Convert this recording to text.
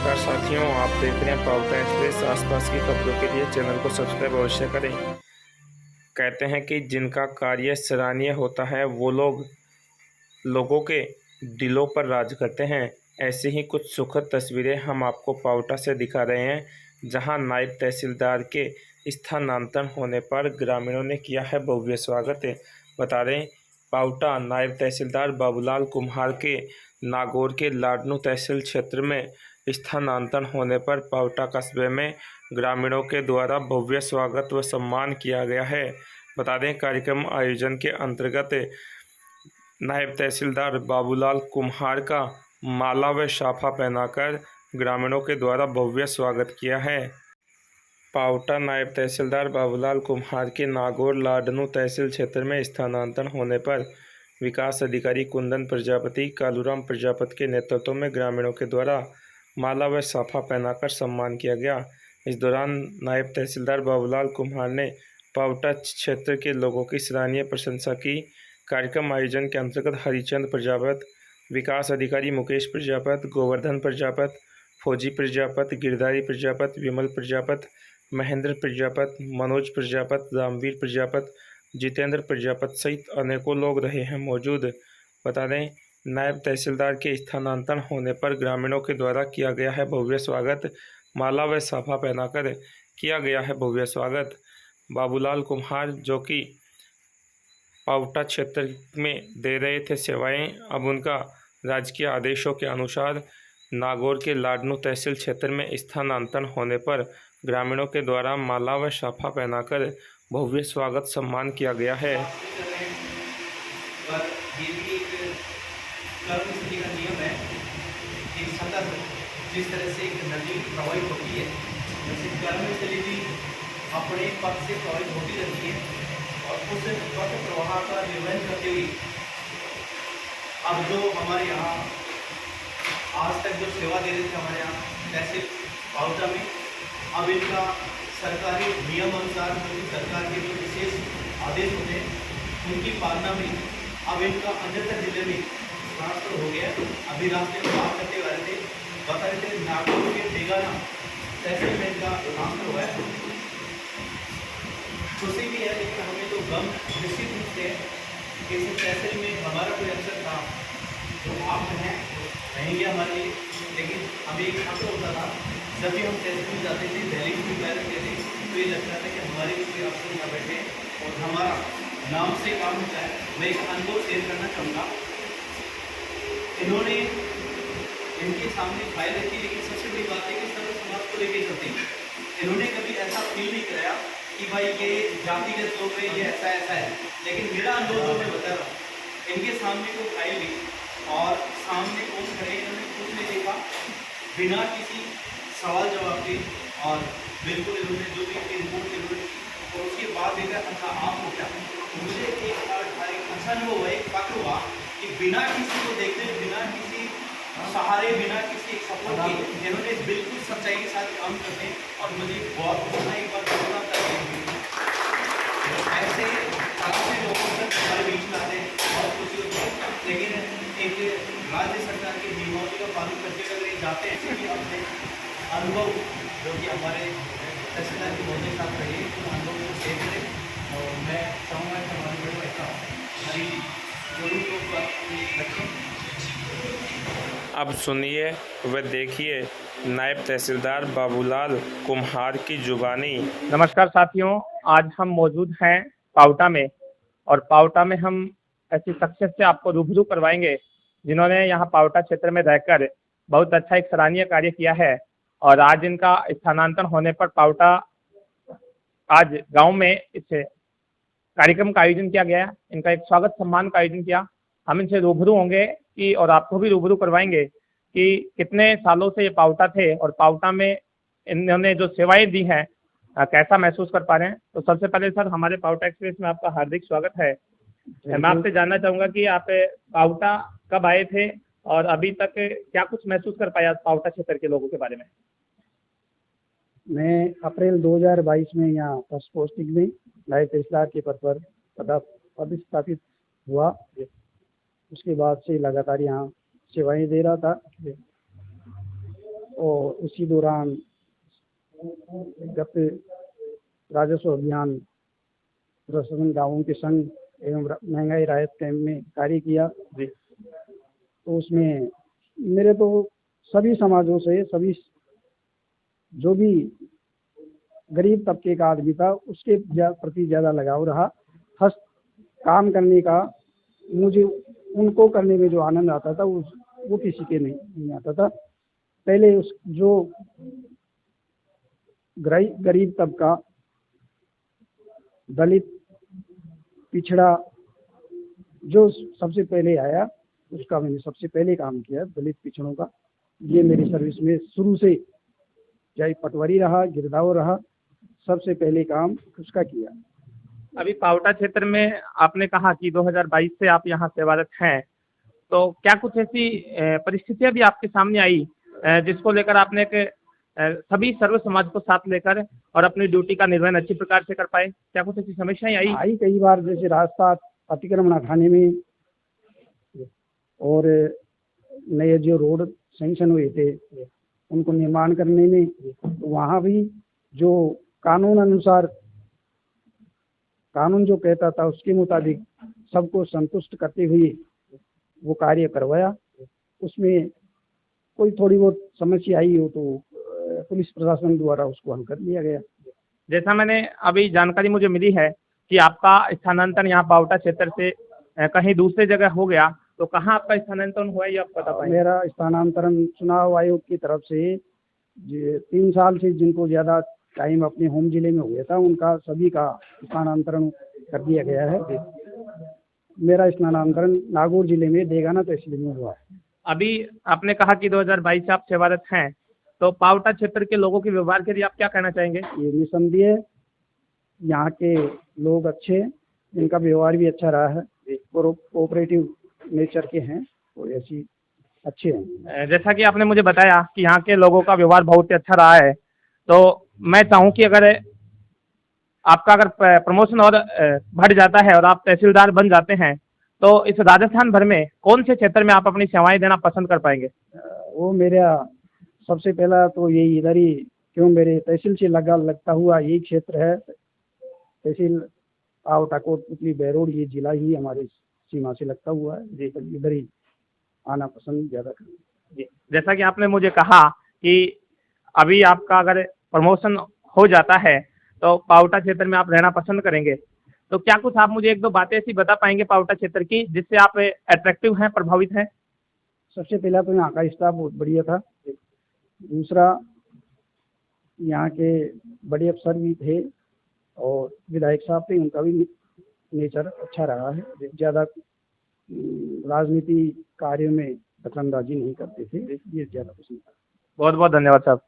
नमस्कार साथियों, आप देख रहे हैं पाउटा एक्सप्रेस। आसपास की खबरों के लिए चैनल को सब्सक्राइब अवश्य करें। कहते हैं कि जिनका कार्य सराहनीय होता है वो लोग लोगों के दिलों पर राज करते हैं। ऐसी ही कुछ सुखद तस्वीरें हम आपको पाउटा से दिखा रहे हैं, जहां नायब तहसीलदार के स्थानांतरण होने पर ग्रामीणों ने किया है भव्य स्वागत। बता दें, पाउटा नायब तहसीलदार बाबूलाल कुम्हार के नागौर के लाडनू तहसील क्षेत्र में स्थानांतरण होने पर पाउटा कस्बे में ग्रामीणों के द्वारा भव्य स्वागत व सम्मान किया गया है। बता दें, कार्यक्रम आयोजन के अंतर्गत नायब तहसीलदार बाबूलाल कुम्हार का माला व साफा पहनाकर ग्रामीणों के द्वारा भव्य स्वागत किया है। पाउटा नायब तहसीलदार बाबूलाल कुम्हार के नागौर लाडनू तहसील क्षेत्र में स्थानांतरण होने पर विकास अधिकारी कुंदन प्रजापति, कालूराम प्रजापति के नेतृत्व में ग्रामीणों के द्वारा माला व साफा पहनाकर सम्मान किया गया। इस दौरान नायब तहसीलदार बाबूलाल कुम्हार ने पाउटा क्षेत्र के लोगों की सराहनीय प्रशंसा की। कार्यक्रम आयोजन के अंतर्गत हरिचंद प्रजापति, विकास अधिकारी मुकेश प्रजापति, गोवर्धन प्रजापति, फौजी प्रजापति, गिरधारी प्रजापति, विमल प्रजापति, महेंद्र प्रजापति, मनोज प्रजापति, रामवीर प्रजापति, जितेंद्र प्रजापति सहित अनेकों लोग रहे हैं मौजूद। बता दें, नायब तहसीलदार के स्थानांतरण होने पर ग्रामीणों के द्वारा किया गया है भव्य स्वागत। माला व साफा पहनाकर किया गया है भव्य स्वागत। बाबूलाल कुम्हार, जो कि पाउटा क्षेत्र में दे रहे थे सेवाएं, अब उनका राजकीय आदेशों के अनुसार नागौर के लाडनू तहसील क्षेत्र में स्थानांतरण होने पर ग्रामीणों के द्वारा माला व साफा पहनाकर भव्य स्वागत सम्मान किया गया है। पर ये भी एक कर्मस्थली का नियम है कि सतत जिस तरह से एक नदी प्रवाहित होती है, वैसे कर्मस्थली भी अपने पथ से प्रवाहित होती रहती है और उस पथ प्रवाह का निर्वहन करते हुए अब जो हमारे यहाँ आज तक जो सेवा दे रहे थे हमारे यहाँ तहसील पाउटा में, अब इनका सरकारी नियम अनुसार जो सरकार के जो विशेष आदेश होते हैं उनकी पालना में अब इनका अन्यत्र जिले में ट्रांसफर हो गया। अभी रास्ते में बात करते हुए थे, बता रहे थे नागौर के बेगाना तहसील में इनका ट्रांसफर हुआ है। खुशी भी है, लेकिन हमें तो गम निश्चित रूप से कि इस तहसील में हमारा कोई अवसर था जो आप हैं रहेंगे हमारे लिए, लेकिन हमें एक अवसर होता था जब भी हम तहसील में जाते थे, दिल्ली में भी पैर रखते थे, तो ये लगता था कि हमारे भी कोई अफसर यहाँ बैठे और हमारा नाम से काम होता है। मैं एक अनुभव शेयर करना चाहूँगा। इन्होंने इनके सामने फाइल रखी, लेकिन सबसे बड़ी बात है कि सर्व समाज को लेके चलते हैं। इन्होंने कभी ऐसा फील नहीं कराया कि भाई ये जातिगत लोग हैं, ये ऐसा ऐसा है। लेकिन मेरा अनुभव जो मैं बता रहा हूँ, इनके सामने को फाइल ली और सामने कौन खड़े, इन्होंने कुछ नहीं देखा, बिना किसी सवाल जवाब के, और बिल्कुल इन्होंने जो भी रिपोर्ट इन्होंने, और उसके बाद देखा अच्छा आप हो क्या। मुझे एक अच्छा अनुभव हुआ, एक फक्र हुआ कि बिना किसी को देखते, बिना किसी सहारे, बिना किसी सपोर्ट के इन्होंने बिल्कुल सच्चाई के साथ काम करते हैं। और मुझे बहुत एक बार घोषणा करते हैं ऐसे अच्छे लोगों से हमारे बीच में आते हैं, बहुत खुशी होती है। लेकिन एक राज्य सरकार के नियमावली का पालन करते हुए अगर ये जाते हैं कि अपने अनुभव जो कि हमारे तहसीलदार के मौजूद साथ रहे, तो अनुभव को शेयर करें। और मैं चाहूँगा कि हमारे बड़े बैठा हमारी जरूर लोग रखें। अब सुनिए व देखिए नायब तहसीलदार बाबूलाल कुम्हार की जुबानी। नमस्कार साथियों, आज हम मौजूद हैं पाउटा में, और पाउटा में हम ऐसी शख्सियत से आपको रूबरू करवाएंगे जिन्होंने यहाँ पाउटा क्षेत्र में रहकर बहुत अच्छा एक सराहनीय कार्य किया है। और आज इनका स्थानांतरण होने पर पाउटा आज गांव में इस कार्यक्रम का आयोजन किया गया। इनका एक स्वागत सम्मान का आयोजन किया। हम इनसे रूबरू होंगे कि, और आपको भी रूबरू करवाएंगे कि कितने सालों से ये पाउटा थे और पाउटा में इन्होंने जो सेवाएं दी हैं कैसा महसूस कर पा रहे हैं। तो सबसे पहले सर, हमारे पाउटा एक्सप्रेस में आपका हार्दिक स्वागत है। मैं आपसे जानना चाहूँगा कि आप पाउटा कब आए थे और अभी तक क्या कुछ महसूस कर पाया पाउटा क्षेत्र के लोगों के बारे में। मैं अप्रैल 2022 में यहाँ फर्स्ट पोस्टिंग में नायब तहसीलदार के पद पर पदस्थापित हुआ। उसके बाद से लगातार यहाँ सेवाएं दे रहा था और उसी दौरान गत राजस्व अभियान प्रशासन गाँवों के संघ एवं महंगाई राहत कैंप में कार्य किया। जी। तो उसमें मेरे तो सभी समाजों से, सभी जो भी गरीब तबके का आदमी था उसके प्रति ज़्यादा लगाव रहा। हस्त काम करने का मुझे उनको करने में जो आनंद आता था वो किसी के नहीं आता था। पहले उस जो गरीब तबका, दलित, पिछड़ा जो सबसे पहले आया उसका मैंने सबसे पहले काम किया, दलित पिछड़ों का। ये मेरी सर्विस में शुरू से, चाहे पटवारी रहा, गिरदावर रहा, सबसे पहले काम उसका किया। अभी पावटा क्षेत्र में आपने कहा कि 2022 से आप यहाँ सेवारत हैं, तो क्या कुछ ऐसी परिस्थितियाँ भी आपके सामने आई जिसको लेकर आपने सभी सर्व समाज को साथ लेकर और अपनी ड्यूटी का निर्वहन अच्छी प्रकार से कर पाए? क्या कुछ ऐसी समस्याएं आई? कई बार, जैसे रास्ता अतिक्रमण हटाने में और नए जो रोड सैंक्शन हुए थे उनको निर्माण करने में, तो वहाँ भी जो कानून अनुसार, कानून जो कहता था उसके मुताबिक सबको संतुष्ट करते हुए वो कार्य करवाया। उसमें कोई थोड़ी बहुत समस्या आई हो तो पुलिस प्रशासन द्वारा उसको हल कर लिया गया। जैसा मैंने अभी जानकारी मुझे मिली है कि आपका स्थानांतरण यहाँ पावटा क्षेत्र से कहीं दूसरे जगह हो गया, तो कहाँ आपका स्थानांतरण हुआ ये आप बता पाएंगे? मेरा स्थानांतरण चुनाव आयोग की तरफ से 3 साल से जिनको ज़्यादा टाइम अपने होम जिले में हुआ था उनका सभी का स्थानांतरण कर दिया गया है। मेरा स्थानांतरण नागौर जिले में देगाना तहसील में हुआ है। अभी आपने कहा कि 2022 से आप सेवारत हैं, तो पावटा क्षेत्र के लोगों के व्यवहार के लिए आप क्या कहना चाहेंगे? ये निसंदेह यहाँ के लोग अच्छे, इनका व्यवहार भी अच्छा रहा है, कोऑपरेटिव नेचर के हैं, तो ऐसी अच्छे हैं। जैसा कि आपने मुझे बताया कि यहाँ के लोगों का व्यवहार बहुत ही अच्छा रहा है, तो मैं चाहूँ कि अगर आपका प्रमोशन और बढ़ जाता है और आप तहसीलदार बन जाते हैं, तो इस राजस्थान भर में कौन से क्षेत्र में आप अपनी सेवाएं देना पसंद कर पाएंगे? वो मेरा सबसे पहला तो यही इधर ही, क्यों मेरे तहसील से लगता हुआ यही क्षेत्र है। तहसील पावटा, कोटपुतली, बहरोड, ये जिला ही हमारे सीमा से लगता हुआ है जी। इधर ही आना पसंद ज़्यादा करेंगे जी। जैसा कि आपने मुझे कहा कि अभी आपका अगर प्रमोशन हो जाता है तो पावटा क्षेत्र में आप रहना पसंद करेंगे, तो क्या कुछ आप मुझे 1-2 बातें ऐसी बता पाएंगे पावटा क्षेत्र की जिससे आप अट्रैक्टिव हैं, प्रभावित हैं? सबसे पहला तो यहाँ का स्टाफ बहुत बढ़िया था। दूसरा, यहाँ के बड़े अफसर भी थे और विधायक साहब थे, उनका भी नेचर अच्छा रहा है। ज़्यादा राजनीति कार्यों में दखलंदाजी नहीं करते थे, ये ज़्यादा पसंद था। बहुत बहुत धन्यवाद साहब।